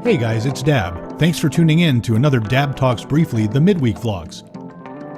Hey guys, it's Dab. Thanks for tuning in to another Dab Talks Briefly, the midweek vlogs.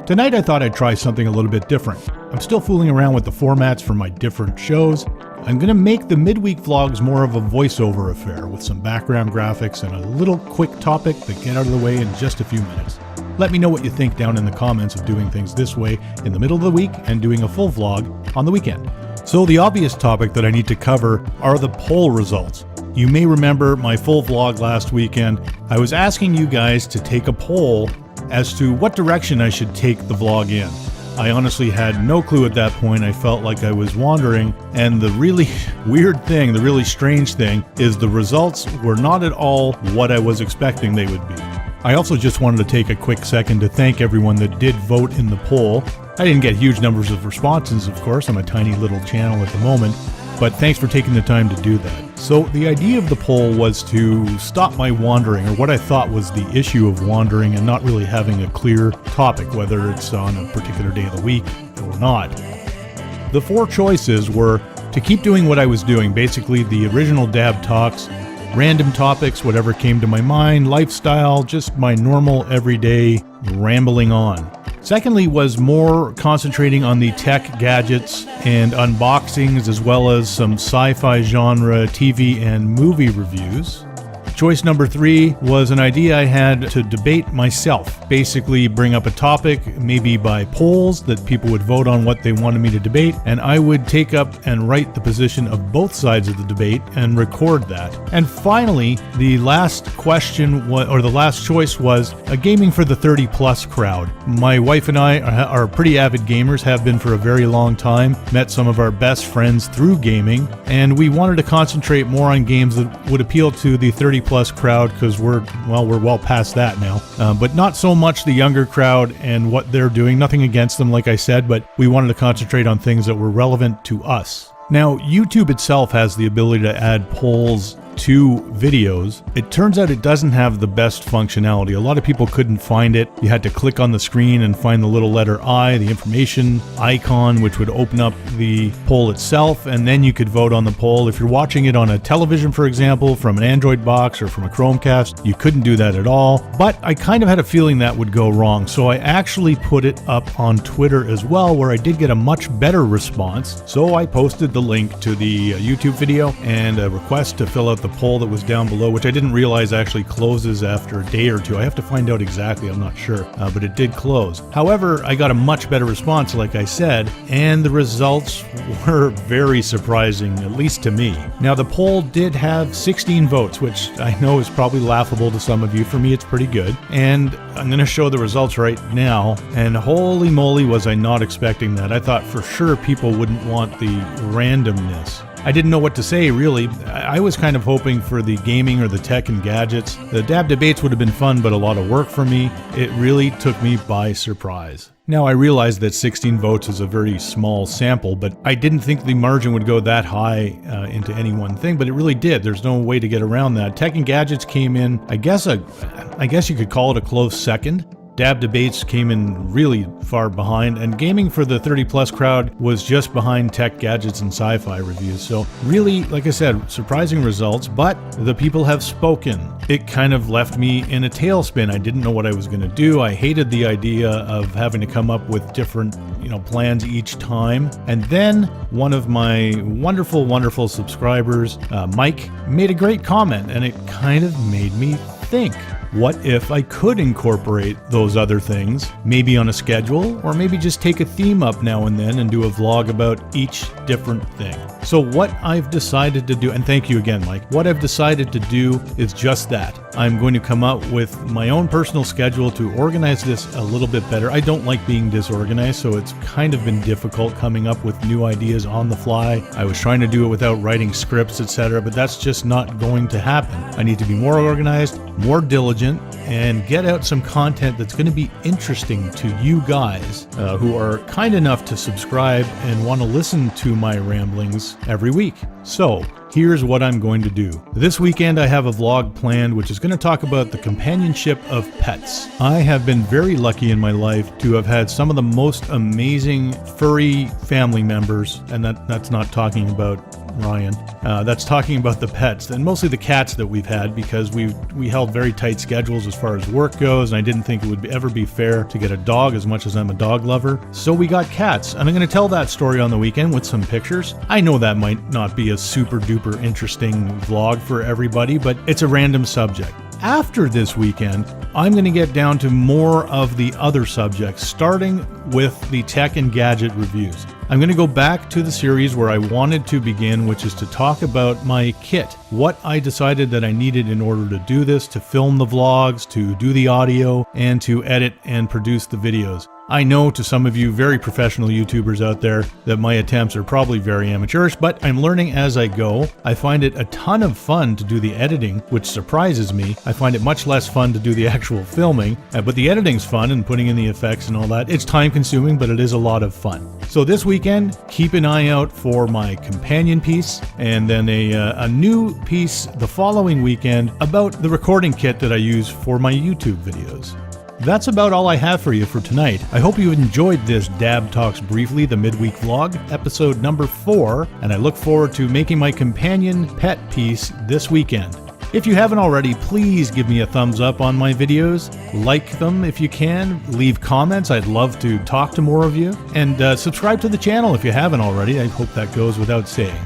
Tonight I thought I'd try something a little bit different. I'm still fooling around with the formats for my different shows. I'm going to make the midweek vlogs more of a voiceover affair with some background graphics and a little quick topic that get out of the way in just a few minutes. Let me know what you think down in the comments of doing things this way in the middle of the week and doing a full vlog on the weekend. So the obvious topic that I need to cover are the poll results. You may remember my full vlog last weekend. I was asking you guys to take a poll as to what direction I should take the vlog in. I honestly had no clue at that point. I felt like I was wandering, and the really weird thing, the really strange thing, is the results were not at all what I was expecting they would be. I also just wanted to take a quick second to thank everyone that did vote in the poll. I didn't get huge numbers of responses, of course. I'm a tiny little channel at the moment, but thanks for taking the time to do that. So the idea of the poll was to stop my wandering, or what I thought was the issue of wandering and not really having a clear topic, whether it's on a particular day of the week or not. The four choices were to keep doing what I was doing, basically the original Dab Talks, random topics, whatever came to my mind, lifestyle, just my normal everyday rambling on. Secondly was more concentrating on the tech, gadgets, and unboxings, as well as some sci-fi genre TV and movie reviews. Choice number 3 was an idea I had to debate myself. Basically bring up a topic, maybe by polls, that people would vote on what they wanted me to debate, and I would take up and write the position of both sides of the debate and record that. And finally, the last question, or the last choice, was a gaming for the 30 plus crowd. My wife and I are pretty avid gamers, have been for a very long time, met some of our best friends through gaming, and we wanted to concentrate more on games that would appeal to the 30 plus crowd, because we're well past that now, but not so much the younger crowd and what they're doing. Nothing against them, like I said, but we wanted to concentrate on things that were relevant to us. Now, YouTube itself has the ability to add polls to videos. It turns out it doesn't have the best functionality. A lot of people couldn't find it. You had to click on the screen and find the little letter I, the information icon, which would open up the poll itself, and then you could vote on the poll. If you're watching it on a television, for example, from an Android box or from a Chromecast, you couldn't do that at all. But I kind of had a feeling that would go wrong, so I actually put it up on Twitter as well, where I did get a much better response. So I posted the link to the YouTube video and a request to fill out the poll that was down below, which I didn't realize actually closes after a day or two. I have to find out exactly, I'm not sure, but it did close. However, I got a much better response, like I said, and the results were very surprising, at least to me. Now, the poll did have 16 votes, which I know is probably laughable to some of you. For me, it's pretty good. And I'm going to show the results right now, and holy moly was I not expecting that. I thought for sure people wouldn't want the randomness. I didn't know what to say, really. I was kind of hoping for the gaming or the tech and gadgets. The Dab debates would have been fun, but a lot of work for me. It really took me by surprise. Now, I realize that 16 votes is a very small sample, but I didn't think the margin would go that high into any one thing, but it really did. There's no way to get around that. Tech and gadgets came in, I guess you could call it a close second. Dab debates came in really far behind, and gaming for the 30 plus crowd was just behind tech, gadgets, and sci-fi reviews. So really, like I said, surprising results, but the people have spoken. It kind of left me in a tailspin. I didn't know what I was going to do. I hated the idea of having to come up with different, plans each time. And then one of my wonderful subscribers, Mike, made a great comment, and it kind of made me think. What if I could incorporate those other things, maybe on a schedule, or maybe just take a theme up now and then and do a vlog about each different thing? So what I've decided to do, and thank you again, Mike, what I've decided to do is just that. I'm going to come up with my own personal schedule to organize this a little bit better. I don't like being disorganized, so it's kind of been difficult coming up with new ideas on the fly. I was trying to do it without writing scripts, etc., but that's just not going to happen. I need to be more organized, more diligent, and get out some content that's going to be interesting to you guys who are kind enough to subscribe and want to listen to my ramblings every week. So here's what I'm going to do. This weekend I have a vlog planned which is going to talk about the companionship of pets. I have been very lucky in my life to have had some of the most amazing furry family members, and that's not talking about Ryan. That's talking about the pets, and mostly the cats that we've had, because we held very tight schedules as far as work goes, and I didn't think it would ever be fair to get a dog as much as I'm a dog lover. So we got cats, and I'm going to tell that story on the weekend with some pictures. I know that might not be a super duper interesting vlog for everybody, but it's a random subject. After this weekend, I'm going to get down to more of the other subjects, starting with the tech and gadget reviews. I'm going to go back to the series where I wanted to begin, which is to talk about my kit. What I decided that I needed in order to do this, to film the vlogs, to do the audio, and to edit and produce the videos. I know to some of you very professional YouTubers out there that my attempts are probably very amateurish, but I'm learning as I go. I find it a ton of fun to do the editing, which surprises me. I find it much less fun to do the actual filming, but the editing's fun and putting in the effects and all that. It's time consuming, but it is a lot of fun. So this weekend, keep an eye out for my companion piece, and then a new piece the following weekend about the recording kit that I use for my YouTube videos. That's about all I have for you for tonight. I hope you enjoyed this Dab Talks Briefly, the midweek vlog, episode number 4, and I look forward to making my companion pet piece this weekend. If you haven't already, please give me a thumbs up on my videos, like them if you can, leave comments, I'd love to talk to more of you, and subscribe to the channel if you haven't already. I hope that goes without saying.